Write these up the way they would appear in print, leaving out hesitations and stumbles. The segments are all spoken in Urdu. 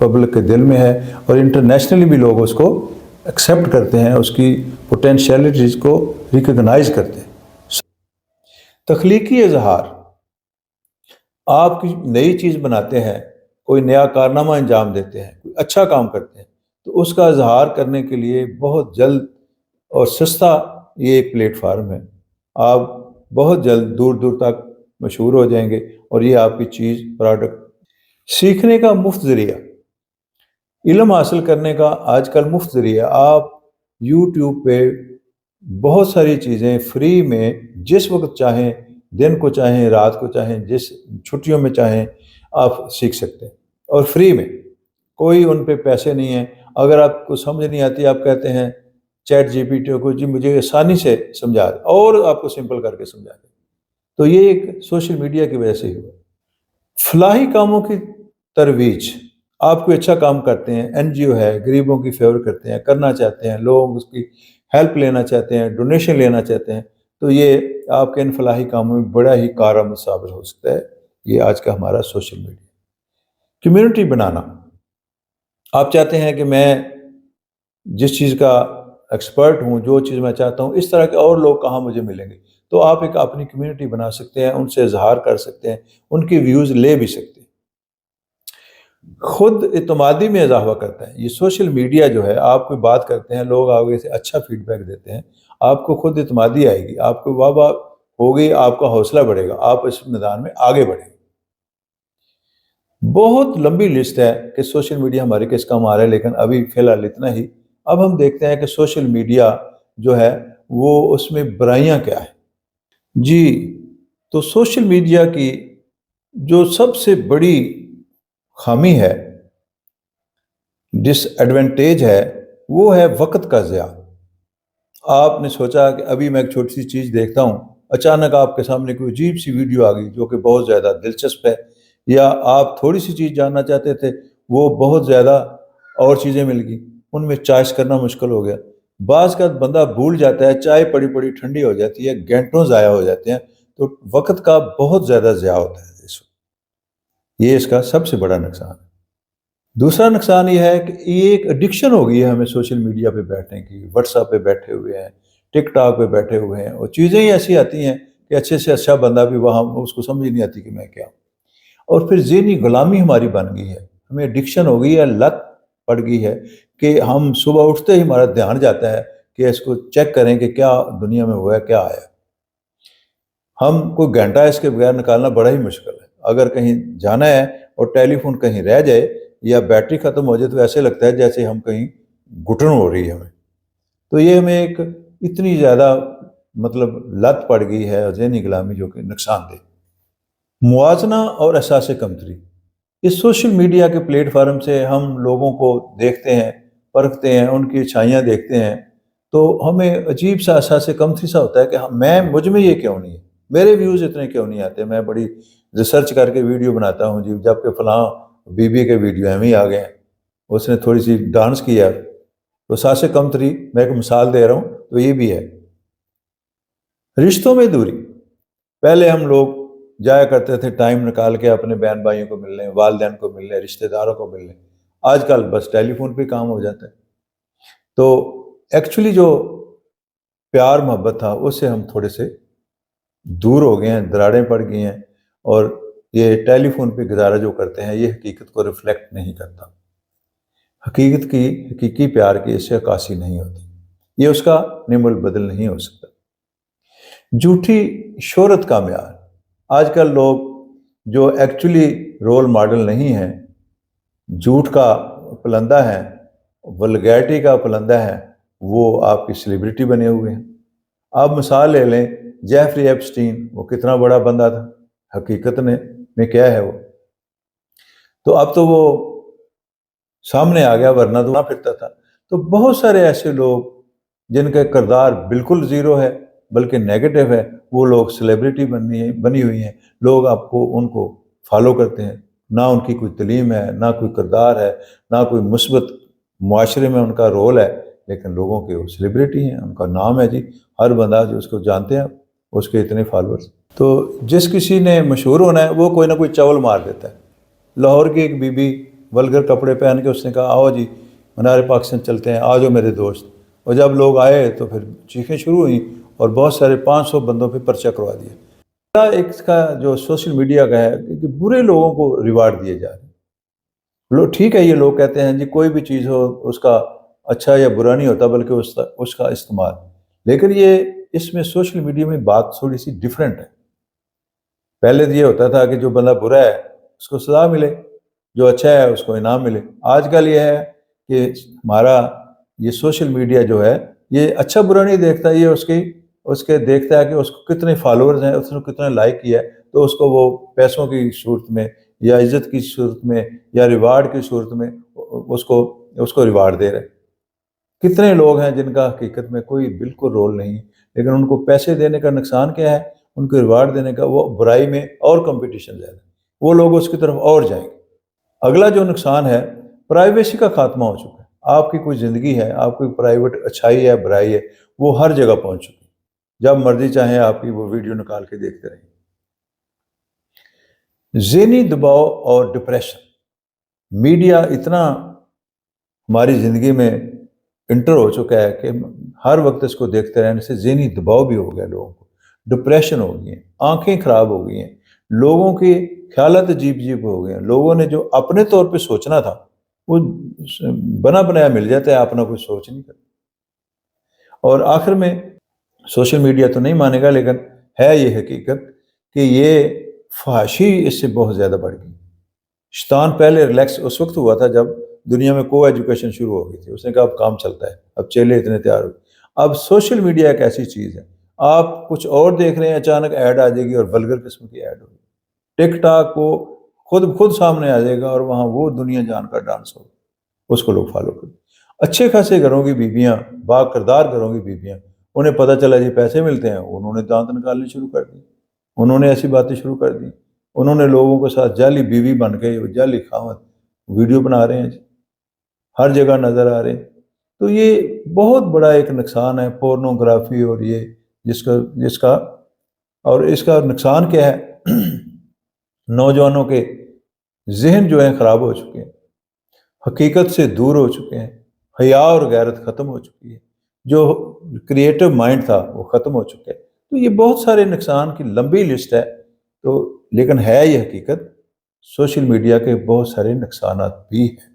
پبلک کے دل میں ہے اور انٹرنیشنلی بھی لوگ اس کو ایکسیپٹ کرتے ہیں، اس کی پوٹینشیلٹیز کو ریکگنائز کرتے ہیں۔ تخلیقی اظہار، آپ کی نئی چیز بناتے ہیں، کوئی نیا کارنامہ انجام دیتے ہیں، کوئی اچھا کام کرتے ہیں، تو اس کا اظہار کرنے کے لیے بہت جلد اور سستا یہ ایک پلیٹ فارم ہے۔ آپ بہت جلد دور دور تک مشہور ہو جائیں گے اور یہ آپ کی چیز، پروڈکٹ۔ سیکھنے کا مفت ذریعہ، علم حاصل کرنے کا آج کل مفت ذریعہ، آپ یوٹیوب پہ بہت ساری چیزیں فری میں جس وقت چاہیں، دن کو چاہیں، رات کو چاہیں، جس چھٹیوں میں چاہیں آپ سیکھ سکتے ہیں، اور فری میں، کوئی ان پہ پیسے نہیں ہیں۔ اگر آپ کو سمجھ نہیں آتی، آپ کہتے ہیں چیٹ جی پی ٹی کو، جی مجھے آسانی سے سمجھا دے، اور آپ کو سمپل کر کے سمجھا دے۔ تو یہ ایک سوشل میڈیا کی وجہ سے ہی ہوا۔ فلاحی کاموں کی ترویج، آپ کوئی اچھا کام کرتے ہیں، این جی او ہے، غریبوں کی فیور کرتے ہیں، کرنا چاہتے ہیں، لوگ اس کی ہیلپ لینا چاہتے ہیں، ڈونیشن لینا چاہتے ہیں، تو یہ آپ کے ان فلاحی کاموں میں بڑا ہی کارآمد ثابت ہو سکتا ہے۔ یہ آج کا ہمارا سوشل میڈیا۔ کمیونٹی بنانا، آپ چاہتے ہیں کہ میں جس چیز کا ایکسپرٹ ہوں، جو چیز میں چاہتا ہوں، اس طرح کے اور لوگ کہاں مجھے ملیں گے، تو آپ ایک اپنی کمیونٹی بنا سکتے ہیں، ان سے اظہار کر سکتے ہیں، ان کی ویوز لے بھی سکتے ہیں۔ خود اعتمادی میں اضافہ کرتا ہے یہ سوشل میڈیا جو ہے۔ آپ کوئی بات کرتے ہیں، لوگ آگے سے اچھا فیڈ بیک دیتے ہیں، آپ کو خود اعتمادی آئے گی، آپ کو واہ واہ ہوگی، آپ کا حوصلہ بڑھے گا، آپ اس میدان میں آگے بڑھیں گے۔ بہت لمبی لسٹ ہے کہ سوشل میڈیا ہمارے کس کام آ رہا ہے، لیکن ابھی فی الحال اتنا ہی۔ اب ہم دیکھتے ہیں کہ سوشل میڈیا جو ہے وہ اس میں برائیاں کیا ہیں۔ جی، تو سوشل میڈیا کی جو سب سے بڑی خامی ہے، ڈس ایڈوانٹیج ہے، وہ ہے وقت کا ضیاع۔ آپ نے سوچا کہ ابھی میں ایک چھوٹی سی چیز دیکھتا ہوں، اچانک آپ کے سامنے کوئی عجیب سی ویڈیو آ گئی جو کہ بہت زیادہ دلچسپ ہے، یا آپ تھوڑی سی چیز جاننا چاہتے تھے، وہ بہت زیادہ اور چیزیں مل گئی، ان میں چوائس کرنا مشکل ہو گیا۔ بعض کا بندہ بھول جاتا ہے، چائے پڑی پڑی ٹھنڈی ہو جاتی ہے، گھنٹوں ضائع ہو جاتے ہیں، تو وقت کا بہت زیادہ ضیاع ہوتا ہے اس وقت۔ یہ اس کا سب سے بڑا نقصان ہے۔ دوسرا نقصان یہ ہے کہ یہ ایک ایڈکشن ہو گئی ہے ہمیں سوشل میڈیا پہ بیٹھنے کی، واٹس ایپ پہ بیٹھے ہوئے ہیں، ٹک ٹاک پہ بیٹھے ہوئے ہیں، اور چیزیں ہی ایسی آتی ہیں کہ اچھے سے اچھا بندہ بھی وہاں اس کو سمجھ نہیں آتی کہ میں کیا ہوں۔ اور پھر ذہنی غلامی ہماری بن گئی ہے، ہمیں ایڈکشن ہو گئی ہے، لت پڑ گئی ہے کہ ہم صبح اٹھتے ہی ہمارا دھیان جاتا ہے کہ اس کو چیک کریں کہ کیا دنیا میں ہوا ہے، کیا آیا۔ ہم کوئی گھنٹہ اس کے بغیر نکالنا بڑا ہی مشکل ہے۔ اگر کہیں جانا ہے اور ٹیلی فون کہیں رہ جائے یا بیٹری ختم ہو جائے تو ایسے لگتا ہے جیسے ہم کہیں گھٹن ہو رہی ہے ہمیں۔ تو یہ ہمیں ایک اتنی زیادہ لت پڑ گئی ہے ذہنی غلامی، جو کہ نقصان دہ۔ موازنہ اور احساس کمتری، اس سوشل میڈیا کے پلیٹ فارم سے ہم لوگوں کو دیکھتے ہیں، پرکھتے ہیں، ان کی اچھائیاں دیکھتے ہیں، تو ہمیں عجیب سا احساس کمتری سا ہوتا ہے کہ مجھ میں یہ کیوں نہیں ہے، میرے ویوز اتنے کیوں نہیں آتے۔ میں بڑی ریسرچ کر کے ویڈیو بناتا ہوں جی، جب کہ فلاں بی بی کے ویڈیو ہم ہی آ گئے ہیں، اس نے تھوڑی سی ڈانس کیا، تو احساس کمتری، میں ایک مثال دے رہا ہوں، تو یہ بھی ہے۔ رشتوں میں دوری، پہلے ہم لوگ جایا کرتے تھے ٹائم نکال کے اپنے بہن بھائیوں کو ملنے، والدین کو ملنے، رشتہ داروں کو ملنے، آج کل بس ٹیلی فون پہ کام ہو جاتا ہے۔ تو ایکچولی جو پیار محبت تھا اس سے ہم تھوڑے سے دور ہو گئے ہیں، دراڑیں پڑ گئی ہیں، اور یہ ٹیلی فون پہ گزارا جو کرتے ہیں یہ حقیقت کو ریفلیکٹ نہیں کرتا۔ حقیقی پیار کی اس سے عکاسی نہیں ہوتی، یہ اس کا نعم البدل نہیں ہو سکتا۔ جھوٹی شہرت کا معیار، آج کل لوگ جو ایکچولی رول ماڈل نہیں ہیں، جھوٹ کا پلندہ ہے، ولگیرٹی کا پلندہ ہے، وہ آپ کی سیلیبریٹی بنے ہوئے ہیں۔ آپ مثال لے لیں جیفری ایپسٹین، وہ کتنا بڑا بندہ تھا، حقیقت میں کیا ہے وہ، تو اب تو وہ سامنے آ گیا، ورنہ تو نہ پھرتا تھا۔ تو بہت سارے ایسے لوگ جن کا کردار بالکل زیرو ہے بلکہ نیگیٹو ہے، وہ لوگ سیلیبریٹی بنی ہوئی ہیں، لوگ ان کو فالو کرتے ہیں، نہ ان کی کوئی تعلیم ہے، نہ کوئی کردار ہے، نہ کوئی مثبت معاشرے میں ان کا رول ہے، لیکن لوگوں کے وہ سیلیبریٹی ہیں، ان کا نام ہے جی، ہر بندہ جو اس کو جانتے ہیں اس کے اتنے فالورز۔ تو جس کسی نے مشہور ہونا ہے وہ کوئی نہ کوئی چاول مار دیتا ہے۔ لاہور کی ایک بی بی ولگر کپڑے پہن کے اس نے کہا آؤ جی منار پاکستان چلتے ہیں، آ جاؤ میرے دوست، اور جب لوگ آئے تو پھر چیخیں شروع ہوئیں اور بہت سارے 500 بندوں پہ پرچہ کروا دیا۔ ایک اس کا جو سوشل میڈیا کا ہے کہ برے لوگوں کو ریوارڈ دیے جا رہے ہیں۔ لوگ ٹھیک ہے، یہ لوگ کہتے ہیں جی کوئی بھی چیز ہو اس کا اچھا یا برا نہیں ہوتا بلکہ اس کا استعمال، لیکن یہ اس میں سوشل میڈیا میں بات تھوڑی سی ڈیفرنٹ ہے۔ پہلے یہ ہوتا تھا کہ جو بندہ برا ہے اس کو سزا ملے، جو اچھا ہے اس کو انعام ملے۔ آج کل یہ ہے کہ ہمارا یہ سوشل میڈیا جو ہے یہ اچھا برا نہیں دیکھتا، یہ اس کے دیکھتا ہے کہ اس کو کتنے فالوورز ہیں، اس نے کتنے لائک کیا ہے، تو اس کو وہ پیسوں کی صورت میں یا عزت کی صورت میں یا ریوارڈ کی صورت میں اس کو ریوارڈ دے رہے۔ کتنے لوگ ہیں جن کا حقیقت میں کوئی بالکل رول نہیں، لیکن ان کو پیسے دینے کا نقصان کیا ہے، ان کو ریوارڈ دینے کا، وہ برائی میں اور کمپٹیشن زیادہ، وہ لوگ اس کی طرف اور جائیں گے۔ اگلا جو نقصان ہے، پرائیویسی کا خاتمہ ہو چکا ہے۔ آپ کی کوئی زندگی ہے، آپ کی پرائیویٹ اچھائی ہے برائی ہے، وہ ہر جگہ پہنچ چکی ہے۔ جب مرضی چاہیں آپ کی وہ ویڈیو نکال کے دیکھتے رہیں۔ ذہنی دباؤ اور ڈپریشن، میڈیا اتنا ہماری زندگی میں انٹر ہو چکا ہے کہ ہر وقت اس کو دیکھتے رہنے سے ذہنی دباؤ بھی ہو گیا، لوگوں کو ڈپریشن ہو گئی ہیں، آنکھیں خراب ہو گئی ہیں، لوگوں کے خیالات عجیب عجیب ہو گئے ہیں، لوگوں نے جو اپنے طور پہ سوچنا تھا وہ بنا بنایا مل جاتا ہے، اپنا کوئی سوچ نہیں کرتا۔ اور آخر میں سوشل میڈیا تو نہیں مانے گا، لیکن ہے یہ حقیقت کہ یہ فحاشی اس سے بہت زیادہ بڑھ گئی۔ شیطان پہلے ریلیکس اس وقت ہوا تھا جب دنیا میں کو ایجوکیشن شروع ہو گئی تھی، اس نے کہا اب کام چلتا ہے، اب چیلے اتنے تیار ہو گئے۔ اب سوشل میڈیا ایک ایسی چیز ہے، آپ کچھ اور دیکھ رہے ہیں، اچانک ایڈ آ جائے گی اور ولگر قسم کی ایڈ ہوگی۔ ٹک ٹاک کو خود سامنے آ جائے گا اور وہاں وہ دنیا جان کا ڈانس ہوگا، اس کو لوگ فالو کریں۔ اچھے خاصے گھروں کی بیویاں، با کردار گھروں کی بیویاں، انہیں پتہ چلا جی پیسے ملتے ہیں، انہوں نے دانت نکالنے شروع کر دی، انہوں نے ایسی باتیں شروع کر دی، انہوں نے لوگوں کے ساتھ جعلی بیوی بن کے جعلی خاوند ویڈیو بنا رہے ہیں جی، ہر جگہ نظر آ رہے ہیں۔ تو یہ بہت بڑا ایک نقصان ہے پورنوگرافی، اور یہ جس کا اور اس کا نقصان کیا ہے، نوجوانوں کے ذہن جو ہیں خراب ہو چکے ہیں، حقیقت سے دور ہو چکے ہیں، حیا اور غیرت ختم ہو چکی ہے، جو کریٹو مائنڈ تھا وہ ختم ہو چکا ہے۔ تو یہ بہت سارے نقصان کی لمبی لسٹ ہے، تو لیکن ہے یہ حقیقت سوشل میڈیا کے بہت سارے نقصانات بھی ہیں۔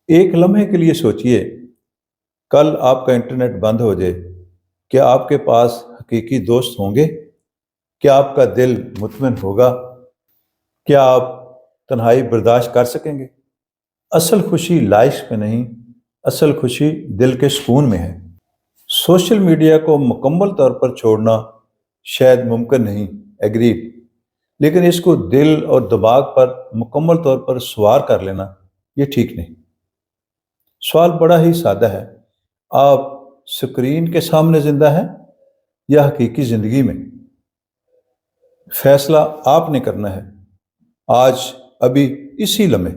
ایک لمحے کے لیے سوچئے، کل آپ کا انٹرنیٹ بند ہو جائے، کیا آپ کے پاس حقیقی دوست ہوں گے؟ کیا آپ کا دل مطمئن ہوگا؟ کیا آپ تنہائی برداشت کر سکیں گے؟ اصل خوشی لائکس میں نہیں، اصل خوشی دل کے سکون میں ہے۔ سوشل میڈیا کو مکمل طور پر چھوڑنا شاید ممکن نہیں، ایگریڈ، لیکن اس کو دل اور دماغ پر مکمل طور پر سوار کر لینا یہ ٹھیک نہیں۔ سوال بڑا ہی سادہ ہے، آپ سکرین کے سامنے زندہ ہیں یا حقیقی زندگی میں؟ فیصلہ آپ نے کرنا ہے، آج، ابھی، اسی لمحے۔